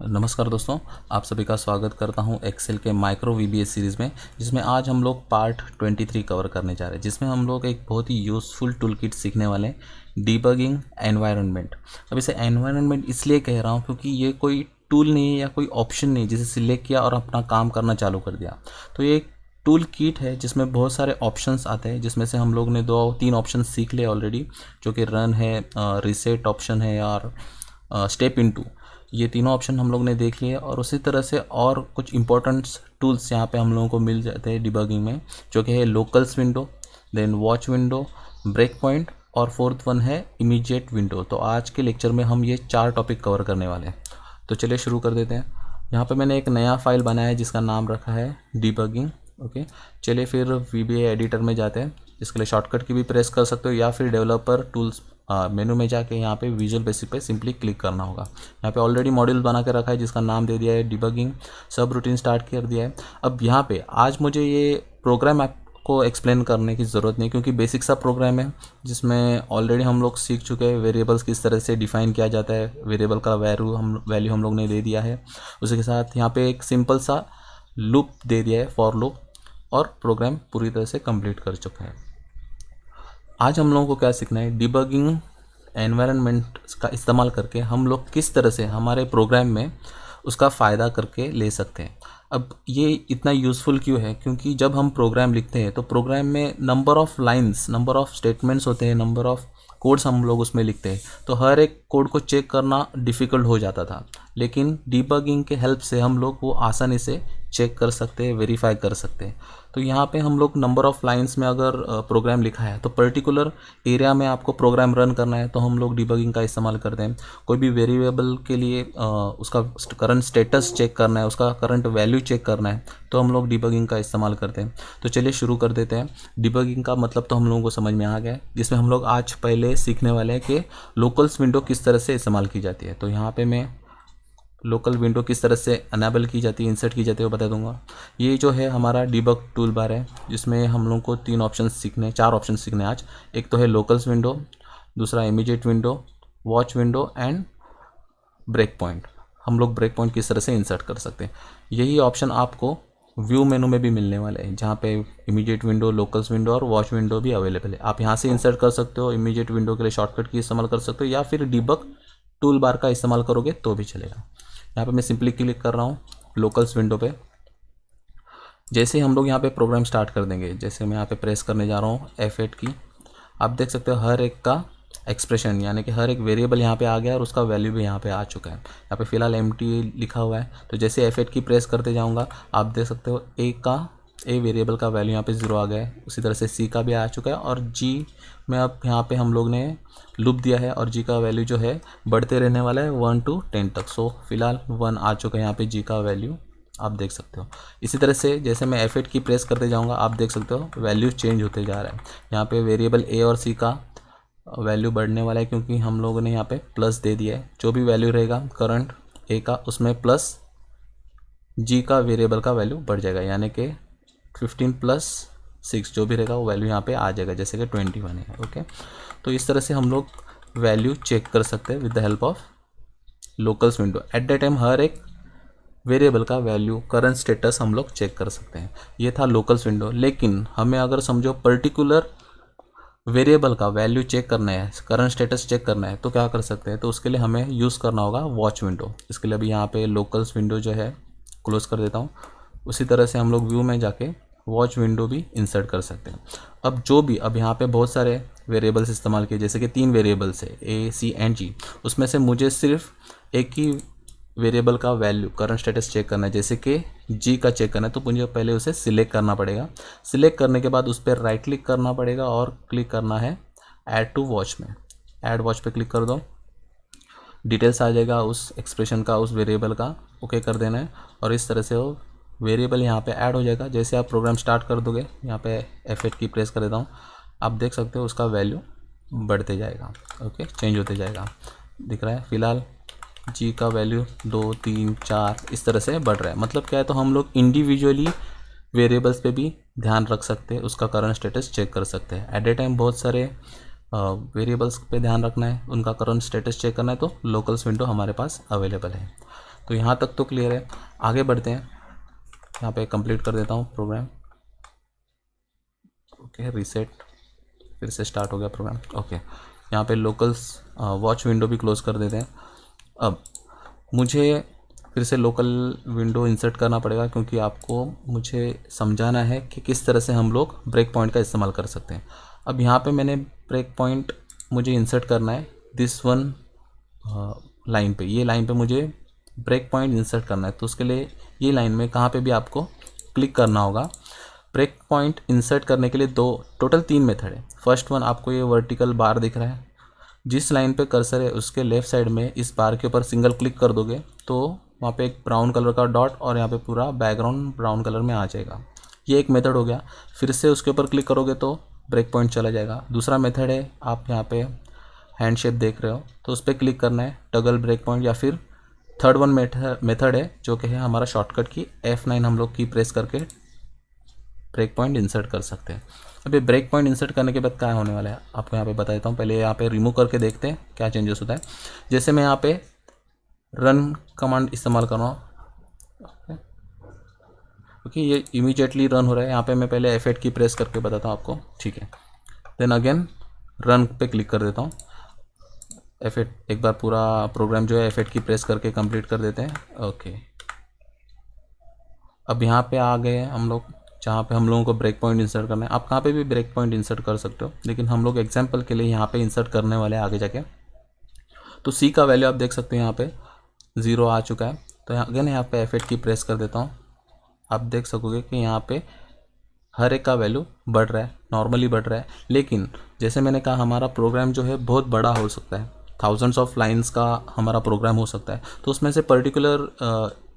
नमस्कार दोस्तों, आप सभी का स्वागत करता हूं एक्सेल के माइक्रो वीबीएस सीरीज़ में, जिसमें आज हम लोग पार्ट 23 कवर करने जा रहे हैं, जिसमें हम लोग एक बहुत ही यूज़फुल टूल किट सीखने वाले हैं, डीबगिंग एनवायरनमेंट। अब इसे एनवायरनमेंट इसलिए कह रहा हूं क्योंकि ये कोई टूल नहीं है या कोई ऑप्शन नहीं जिसे सिलेक्ट किया और अपना काम करना चालू कर दिया। तो ये एक टूल किट है जिसमें बहुत सारे ऑप्शंस आते हैं, जिसमें से हम लोग ने 2-3 ऑप्शन सीख लिए ऑलरेडी, जो कि रन है, रिसेट ऑप्शन है और स्टेप इनटू। ये तीनों ऑप्शन हम लोग ने देख लिए और उसी तरह से और कुछ इंपॉर्टेंट टूल्स यहाँ पे हम लोगों को मिल जाते हैं डिबगिंग में, जो कि है locals window, then watch window, break point और फोर्थ वन है इमीडिएट विंडो। तो आज के लेक्चर में हम ये 4 टॉपिक कवर करने वाले हैं। तो चलिए शुरू कर देते हैं। यहाँ पे मैंने एक नया फाइल बनाया है जिसका नाम रखा है डिबगिंग। ओके, चलिए फिर VBA एडिटर में जाते हैं। इसके लिए शॉर्टकट की भी प्रेस कर सकते हो या फिर डेवलपर टूल्स मेनू में जाके यहाँ पे विजुअल बेसिक पे सिंपली क्लिक करना होगा। यहाँ पे ऑलरेडी मॉड्यूल बना के रखा है जिसका नाम दे दिया है डिबगिंग, सब रूटीन स्टार्ट कर दिया है। अब यहाँ पे आज मुझे ये प्रोग्राम आपको एक्सप्लेन करने की ज़रूरत नहीं, क्योंकि बेसिक सा प्रोग्राम है जिसमें ऑलरेडी हम लोग सीख चुके हैं वेरिएबल्स किस तरह से डिफाइन किया जाता है। वेरिएबल का वैल्यू हम लोग ने दे दिया है, उसी के साथ यहाँ पे एक सिंपल सा लूप दे दिया है, फॉर लूप, और प्रोग्राम पूरी तरह से कंप्लीट कर चुका है। आज हम लोगों को क्या सीखना है, डिबगिंग एनवायरनमेंट का इस्तेमाल करके हम लोग किस तरह से हमारे प्रोग्राम में उसका फ़ायदा करके ले सकते हैं। अब ये इतना यूज़फुल क्यों है, क्योंकि जब हम प्रोग्राम लिखते हैं तो प्रोग्राम में number of lines, number of statements होते हैं, नंबर ऑफ़ कोड्स हम लोग उसमें लिखते हैं, तो हर एक कोड को चेक करना डिफ़िकल्ट हो जाता था। लेकिन डिबगिंग के हेल्प से हम लोग वो आसानी से चेक कर सकते हैं, वेरीफाई कर सकते हैं। तो यहाँ पे हम लोग नंबर ऑफ़ लाइंस में अगर प्रोग्राम लिखा है तो पर्टिकुलर एरिया में आपको प्रोग्राम रन करना है तो हम लोग डिबगिंग का इस्तेमाल करते हैं। कोई भी वेरिएबल के लिए उसका करंट स्टेटस चेक करना है, उसका करंट वैल्यू चेक करना है, तो हम लोग डिबगिंग का इस्तेमाल करते हैं। तो चलिए शुरू कर देते हैं। डिबगिंग का मतलब तो हम लोगों को समझ में आ गया है, जिसमें हम लोग आज पहले सीखने वाले हैं कि लोकल्स विंडो किस तरह से इस्तेमाल की जाती है। तो यहाँ पे मैं लोकल विंडो किस तरह से अनेबल की जाती है, इंसर्ट की जाती है, वो बता दूंगा। ये जो है हमारा डिबग टूल बार है, जिसमें हम लोग को 4 ऑप्शन सीखने आज। एक तो है लोकल्स विंडो, दूसरा immediate window, watch window and break point. हम लोग ब्रेक पॉइंट किस तरह से इंसर्ट कर सकते हैं, यही ऑप्शन आपको व्यू मेनू में भी मिलने वाले हैं, जहाँ पे इमीडिएट विंडो, लोकल्स विंडो और वॉच विंडो भी अवेलेबल है। आप यहाँ से इंसर्ट कर सकते हो। इमीडिएट विंडो के लिए शॉर्टकट की इस्तेमाल कर सकते हो या फिर डिबग टूल बार का इस्तेमाल करोगे तो भी चलेगा। यहाँ पे मैं सिंपली क्लिक कर रहा हूँ लोकल्स विंडो पे। जैसे हम लोग यहाँ पे प्रोग्राम स्टार्ट कर देंगे, जैसे मैं यहाँ पे प्रेस करने जा रहा हूँ F8 की, आप देख सकते हो हर एक का एक्सप्रेशन, यानी कि हर एक वेरिएबल यहाँ पे आ गया और उसका वैल्यू भी यहाँ पे आ चुका है। यहाँ पे फिलहाल एम्प्टी लिखा हुआ है, तो जैसे F8 की प्रेस करते जाऊँगा आप देख सकते हो ए वेरिएबल का वैल्यू यहाँ पे 0 आ गया है। उसी तरह से C का भी आ चुका है और G में अब यहाँ पे हम लोग ने लूप दिया है और G का वैल्यू जो है बढ़ते रहने वाला है 1 to 10 तक। सो फिलहाल 1 आ चुका है यहाँ पे G का वैल्यू, आप देख सकते हो। इसी तरह से जैसे मैं F8 की प्रेस करते जाऊँगा आप देख सकते हो वैल्यू चेंज होते जा रहा है। यहाँ पे वेरिएबल A और C का वैल्यू बढ़ने वाला है, क्योंकि हम लोगों ने यहाँ पे प्लस दे दिया है। जो भी वैल्यू रहेगा करंट A का, उसमें प्लस G का वेरिएबल का वैल्यू बढ़ जाएगा, यानी कि 15 + 6 जो भी रहेगा वो वैल्यू यहाँ पे आ जाएगा, जैसे कि 21 है। ओके, तो इस तरह से हम लोग वैल्यू चेक कर सकते हैं with the help of locals window. At the time हर एक वेरिएबल का वैल्यू, करंट स्टेटस हम लोग चेक कर सकते हैं। ये था लोकल्स विंडो। लेकिन हमें अगर समझो पर्टिकुलर वेरिएबल का वैल्यू चेक करना है, करंट स्टेटस चेक करना है, तो क्या कर सकते हैं, तो उसके लिए हमें यूज़ करना होगा वॉच विंडो। इसके लिए अभी यहाँ पे लोकल्स विंडो जो है क्लोज कर देता हूँ। उसी तरह से हम लोग व्यू में जाके वॉच विंडो भी इंसर्ट कर सकते हैं। अब यहाँ पे बहुत सारे वेरिएबल्स इस्तेमाल किए, जैसे कि 3 वेरिएबल्स है A, C एंड G। उसमें से मुझे सिर्फ एक ही वेरिएबल का वैल्यू, करंट स्टेटस चेक करना है, जैसे कि G का चेक करना है, तो मुझे पहले उसे सिलेक्ट करना पड़ेगा। सिलेक्ट करने के बाद उस पर राइट क्लिक करना पड़ेगा और क्लिक करना है ऐड टू वॉच में। ऐड वॉच पे क्लिक कर दो, डिटेल्स आ जाएगा उस एक्सप्रेशन का, उस वेरिएबल का। ओके कर देना है और इस तरह से वो वेरिएबल यहाँ पे ऐड हो जाएगा। जैसे आप प्रोग्राम स्टार्ट कर दोगे, यहाँ पे F8 की प्रेस कर देता हूँ, आप देख सकते हो उसका वैल्यू बढ़ते जाएगा। ओके, चेंज होते जाएगा, दिख रहा है। फिलहाल G का वैल्यू 2, 3, 4 इस तरह से बढ़ रहा है। मतलब क्या है, तो हम लोग इंडिविजुअली वेरिएबल्स पे भी ध्यान रख सकते हैं, उसका करंट स्टेटस चेक कर सकते हैं। एट ए टाइम बहुत सारे वेरिएबल्स पे ध्यान रखना है, उनका करंट स्टेटस चेक करना है, तो लोकल्स विंडो हमारे पास अवेलेबल है। तो यहाँ तक तो क्लियर है। आगे बढ़ते हैं, यहाँ पे कंप्लीट कर देता हूँ प्रोग्राम। ओके, रीसेट, फिर से स्टार्ट हो गया प्रोग्राम। ओके, यहाँ पे लोकल्स वॉच विंडो भी क्लोज कर देते हैं। अब मुझे फिर से लोकल विंडो इंसर्ट करना पड़ेगा, क्योंकि आपको मुझे समझाना है कि किस तरह से हम लोग ब्रेक पॉइंट का इस्तेमाल कर सकते हैं। अब यहाँ पे मैंने ब्रेक पॉइंट मुझे इंसर्ट करना है दिस वन लाइन पे, ये लाइन पे मुझे ब्रेक पॉइंट इंसर्ट करना है। तो उसके लिए ये लाइन में कहाँ पे भी आपको क्लिक करना होगा। ब्रेक पॉइंट इंसर्ट करने के लिए टोटल 3 मेथड है। फर्स्ट वन, आपको ये वर्टिकल बार दिख रहा है, जिस लाइन पे कर्सर है उसके लेफ्ट साइड में इस बार के ऊपर सिंगल क्लिक कर दोगे तो वहाँ पे एक ब्राउन कलर का डॉट और यहाँ पे पूरा बैकग्राउंड ब्राउन कलर में आ जाएगा। ये एक मेथड हो गया। फिर से उसके ऊपर क्लिक करोगे तो ब्रेक पॉइंट चला जाएगा। दूसरा मेथड है, आप यहाँ पे हैंड शेप देख रहे हो तो उस पर क्लिक करना है, टगल ब्रेक पॉइंट। या फिर थर्ड वन मेथड है जो कि है हमारा शॉर्टकट की F9 हम लोग की प्रेस करके ब्रेक पॉइंट इंसर्ट कर सकते हैं। अब ये ब्रेक पॉइंट इंसर्ट करने के बाद क्या होने वाला है आपको यहाँ पे बता देता हूँ। पहले यहाँ पे रिमूव करके देखते हैं क्या चेंजेस होता है। जैसे मैं यहाँ पे रन कमांड इस्तेमाल कर रहा हूँ, क्योंकि ये इमीडिएटली रन हो रहा है। यहाँ पे मैं पहले F8 की प्रेस करके बताता हूँ आपको, ठीक है। देन अगेन रन पे क्लिक कर देता हूँ। F8 एक बार पूरा प्रोग्राम जो है F8 की प्रेस करके कंप्लीट कर देते हैं। ओके, अब यहाँ पे आ गए हम लोग जहाँ पे हम लोगों को ब्रेक पॉइंट इंसर्ट करना है। आप कहाँ पे भी ब्रेक पॉइंट इंसर्ट कर सकते हो, लेकिन हम लोग एग्जांपल के लिए यहाँ पे इंसर्ट करने वाले हैं आगे जाके। तो C का वैल्यू आप देख सकते हैं यहाँ पे 0 आ चुका है। तो अगेन यहाँ पे F8 की प्रेस कर देता हूँ। आप देख सकोगे कि यहाँ पे हर एक का वैल्यू बढ़ रहा है, नॉर्मली बढ़ रहा है। लेकिन जैसे मैंने कहा हमारा प्रोग्राम जो है बहुत बड़ा हो सकता है, थाउजेंड्स ऑफ लाइन्स का हमारा प्रोग्राम हो सकता है। तो उसमें से पर्टिकुलर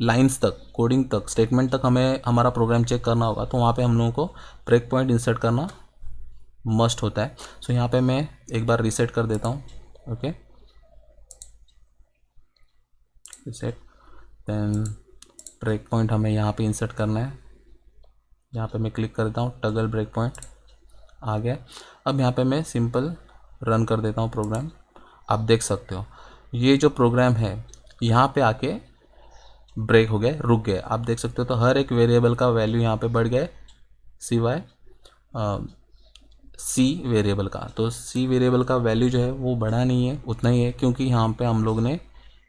लाइन्स तक, कोडिंग तक, स्टेटमेंट तक हमें हमारा प्रोग्राम चेक करना होगा। तो वहाँ पे हम लोगों को ब्रेक पॉइंट इंसर्ट करना मस्ट होता है। सो यहाँ पे मैं एक बार रीसेट कर देता हूँ। Okay, reset, then break point हमें यहाँ पे इंसर्ट करना है। यहाँ पे मैं क्लिक कर देता हूँ, टगल ब्रेक पॉइंट आ गया। अब यहाँ पे मैं सिंपल रन कर देता हूँ प्रोग्राम। आप देख सकते हो ये जो प्रोग्राम है यहाँ पे आके ब्रेक हो गया, रुक गया। आप देख सकते हो तो हर एक वेरिएबल का वैल्यू यहाँ पे बढ़ गया सिवाय सी वेरिएबल का। तो सी वेरिएबल का वैल्यू जो है वो बढ़ा नहीं है, उतना ही है, क्योंकि यहाँ पे हम लोग ने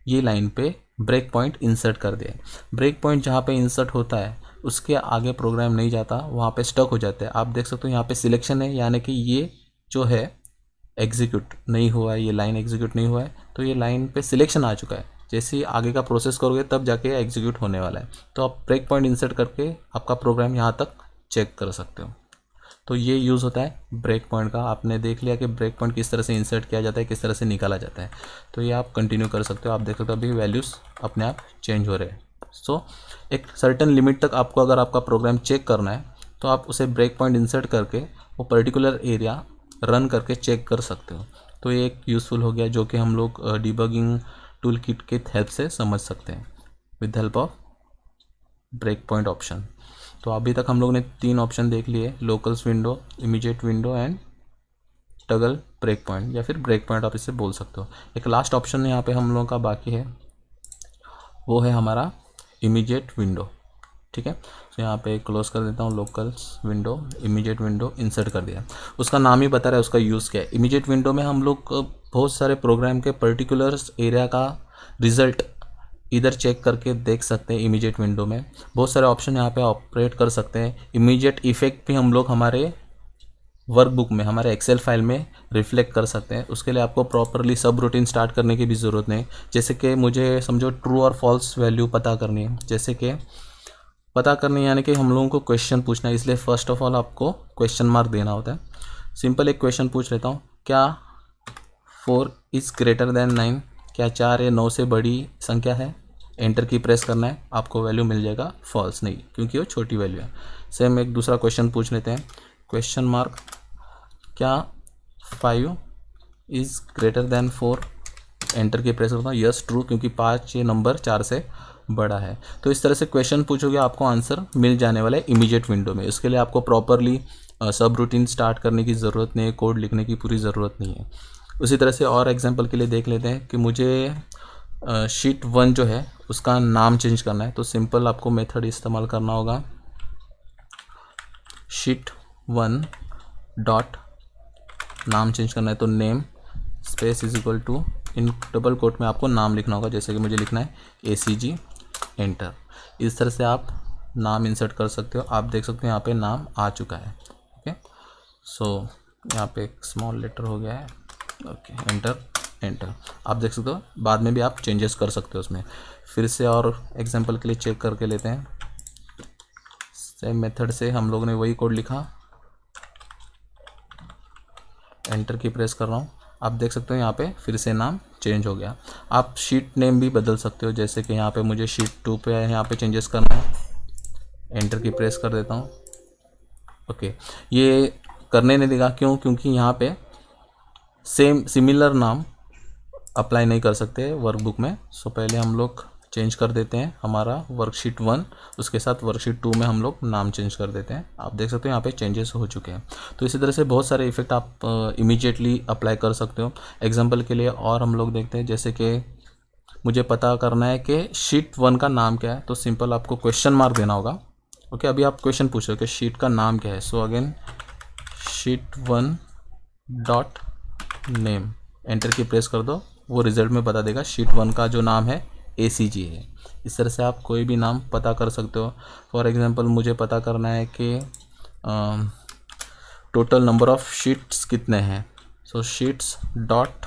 ये लाइन पे ब्रेक पॉइंट इंसर्ट कर दिया है। ब्रेक पॉइंट जहाँ पे इंसर्ट होता है उसके आगे प्रोग्राम नहीं जाता, वहाँ पे स्टक हो जाता है। आप देख सकते हो यहाँ पे सिलेक्शन है, यानी कि ये जो है एग्जीक्यूट नहीं हुआ है, ये लाइन एग्जीक्यूट नहीं हुआ है। तो ये लाइन पे सिलेक्शन आ चुका है, जैसे ही आगे का प्रोसेस करोगे तब जाके एग्जीक्यूट होने वाला है। तो आप ब्रेक पॉइंट इंसर्ट करके आपका प्रोग्राम यहाँ तक चेक कर सकते हो। तो ये यूज़ होता है ब्रेक पॉइंट का। आपने देख लिया कि ब्रेक पॉइंट किस तरह से इंसर्ट किया जाता है, किस तरह से निकाला जाता है। तो ये आप कंटिन्यू कर सकते हो। आप देख सकते हो अभी वैल्यूज़ अपने आप चेंज हो रहे हैं। सो एक सर्टेन लिमिट तक आपको अगर आपका प्रोग्राम चेक करना है तो आप उसे ब्रेक पॉइंट इंसर्ट करके वो पर्टिकुलर एरिया रन करके चेक कर सकते हो। तो ये एक यूज़फुल हो गया जो कि हम लोग डिबगिंग टूल किट के हेल्प से समझ सकते हैं with help of break point option. तो अभी तक हम लोग ने 3 ऑप्शन देख लिए, locals window, immediate window and toggle break point, या फिर ब्रेक पॉइंट आप इसे बोल सकते हो। एक लास्ट ऑप्शन यहाँ पे हम लोगों का बाकी है, वो है हमारा इमीडिएट विंडो। ठीक है, तो यहाँ पे क्लोज कर देता हूँ, locals window, immediate window insert कर दिया। उसका नाम ही बता रहा है उसका यूज़ क्या है। इमीडिएट विंडो में हम लोग बहुत सारे प्रोग्राम के पर्टिकुलर एरिया का रिजल्ट इधर चेक करके देख सकते हैं। इमीडिएट विंडो में बहुत सारे ऑप्शन यहाँ पे ऑपरेट कर सकते हैं। इमीडिएट इफेक्ट भी हम लोग हमारे वर्कबुक में, हमारे एक्सेल फाइल में रिफ्लेक्ट कर सकते हैं। उसके लिए आपको प्रॉपरली सब रूटीन स्टार्ट करने की भी ज़रूरत नहीं। जैसे कि मुझे समझो ट्रू और फॉल्स वैल्यू पता करनी है, जैसे कि पता करनी है यानी कि हम लोगों को क्वेश्चन पूछना है, इसलिए फर्स्ट ऑफ ऑल आपको क्वेश्चन मार्क देना होता है। सिंपल एक क्वेश्चन पूछ लेता हूँ, क्या 4 इज़ ग्रेटर देन 9, क्या 4 या 9 से बड़ी संख्या है। एंटर की प्रेस करना है, आपको वैल्यू मिल जाएगा फॉल्स, नहीं क्योंकि वो छोटी वैल्यू है। सेम एक दूसरा क्वेश्चन पूछ लेते हैं, क्वेश्चन मार्क, क्या 5 इज़ ग्रेटर देन 4। एंटर की प्रेस करता हूँ, यस ट्रू, क्योंकि 5 ये नंबर 4 से बड़ा है। तो इस तरह से क्वेश्चन पूछोगे आपको आंसर मिल जाने वाला है इमीडिएट विंडो में। इसके लिए आपको प्रॉपरली सब रूटीन स्टार्ट करने की ज़रूरत नहीं है, कोड लिखने की पूरी ज़रूरत नहीं है। उसी तरह से और एग्जांपल के लिए देख लेते हैं कि मुझे शीट 1 जो है उसका नाम चेंज करना है तो सिंपल आपको मेथड इस्तेमाल करना होगा sheet1 डॉट नाम चेंज करना है तो name space is equal to in double quote में आपको नाम लिखना होगा, जैसे कि मुझे लिखना है ACG एंटर। इस तरह से आप नाम इंसर्ट कर सकते हो। आप देख सकते हो यहाँ पे नाम आ चुका है। ओके, सो यहाँ पे एक स्मॉल लेटर हो गया है। Okay, enter. आप देख सकते हो, बाद में भी आप चेंजेस कर सकते हो उसमें। फिर से और एग्जांपल के लिए चेक करके लेते हैं। सेम मेथड से हम लोग ने वही कोड लिखा, एंटर की प्रेस कर रहा हूँ। आप देख सकते हो यहाँ पे फिर से नाम चेंज हो गया। आप शीट नेम भी बदल सकते हो, जैसे कि यहाँ पे मुझे शीट 2 पे यहाँ पे चेंजेस करना है, एंटर की प्रेस कर देता हूँ। ओके, ये करने नहीं देगा, क्यों? क्योंकि यहाँ पे सिमिलर नाम अप्लाई नहीं कर सकते वर्कबुक में। सो पहले हम लोग चेंज कर देते हैं हमारा वर्कशीट 1, उसके साथ वर्कशीट 2 में हम लोग नाम चेंज कर देते हैं। आप देख सकते हो यहाँ पे चेंजेस हो चुके हैं। तो इसी तरह से बहुत सारे इफेक्ट आप इमीडिएटली अप्लाई कर सकते हो। एग्जांपल के लिए और हम लोग देखते हैं, जैसे कि मुझे पता करना है कि शीट 1 का नाम क्या है, तो सिंपल आपको क्वेश्चन मार्क देना होगा। ओके, अभी आप क्वेश्चन पूछ रहे हो कि शीट का नाम क्या है। So again sheet1 dot name, enter की प्रेस कर दो, वो रिजल्ट में बता देगा शीट 1 का जो नाम है ACG है। इस तरह से आप कोई भी नाम पता कर सकते हो। फॉर एग्जांपल मुझे पता करना है कि टोटल नंबर ऑफ शीट्स कितने हैं। सो शीट्स डॉट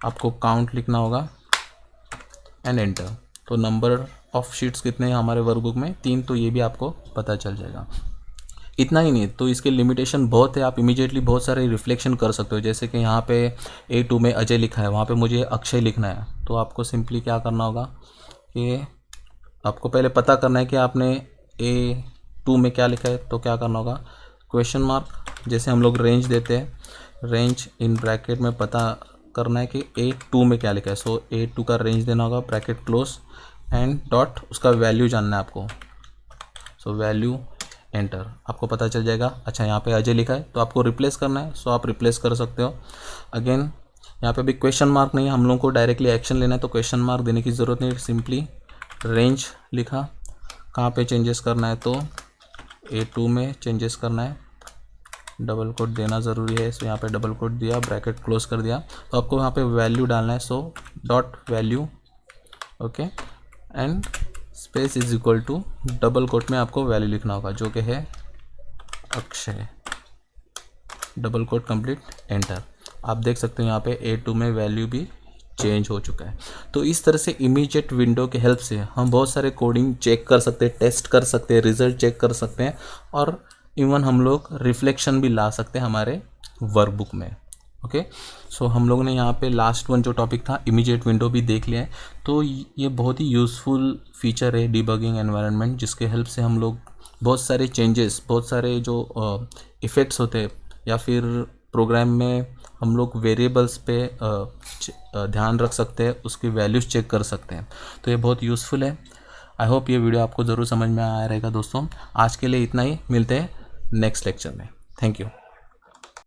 आपको काउंट लिखना होगा एंड एंटर। तो नंबर ऑफ शीट्स कितने हैं हमारे वर्कबुक में? 3, तो ये भी आपको पता चल जाएगा। इतना ही नहीं, तो इसके लिमिटेशन बहुत है। आप इमीडिएटली बहुत सारे रिफ्लेक्शन कर सकते हो, जैसे कि यहाँ पे A2 में अजय लिखा है, वहाँ पे मुझे अक्षय लिखना है। तो आपको सिंपली क्या करना होगा कि आपको पहले पता करना है कि आपने A2 में क्या लिखा है। तो क्या करना होगा, क्वेश्चन मार्क, जैसे हम लोग रेंज देते हैं, रेंज इन ब्रैकेट में पता करना है कि A2 में क्या लिखा है। सो A2 का रेंज देना होगा, ब्रैकेट क्लोज एंड डॉट उसका वैल्यू जानना है आपको। सो वैल्यू एंटर, आपको पता चल जाएगा। अच्छा, यहाँ पे अजय लिखा है तो आपको रिप्लेस करना है, सो आप रिप्लेस कर सकते हो। अगेन यहाँ पे भी क्वेश्चन मार्क नहीं है, हम लोगों को डायरेक्टली एक्शन लेना है, तो क्वेश्चन मार्क देने की ज़रूरत नहीं, सिंपली रेंज लिखा। कहाँ पे चेंजेस करना है, तो A2 में चेंजेस करना है, डबल कोट देना ज़रूरी है। सो यहाँ पे डबल कोट दिया, ब्रैकेट क्लोज कर दिया। तो आपको यहाँ पे वैल्यू डालना है, so dot value, okay, and space is equal to double quote में आपको वैल्यू लिखना होगा, जो कि है Akshay, double quote complete, enter. आप देख सकते हो यहाँ पे A2 में वैल्यू भी चेंज हो चुका है। तो इस तरह से इमीडिएट विंडो के हेल्प से हम बहुत सारे कोडिंग चेक कर सकते हैं, टेस्ट कर सकते हैं, रिजल्ट चेक कर सकते हैं, और इवन हम लोग रिफ्लेक्शन भी ला सकते हैं हमारे वर्कबुक में। ओके, सो हम लोगों ने यहाँ पे लास्ट वन जो टॉपिक था इमीडिएट विंडो भी देख लिया है। तो ये बहुत ही यूज़फुल फीचर है डिबगिंग एनवायरनमेंट, जिसके हेल्प से हम लोग बहुत सारे चेंजेस, बहुत सारे जो इफ़ेक्ट्स होते हैं, या फिर प्रोग्राम में हम लोग वेरिएबल्स पे ध्यान रख सकते हैं, उसकी वैल्यूज़ चेक कर सकते हैं। तो ये बहुत यूज़फुल है। आई होप ये वीडियो आपको ज़रूर समझ में आया रहेगा दोस्तों। आज के लिए इतना ही, मिलते हैं नेक्स्ट लेक्चर में। Thank you.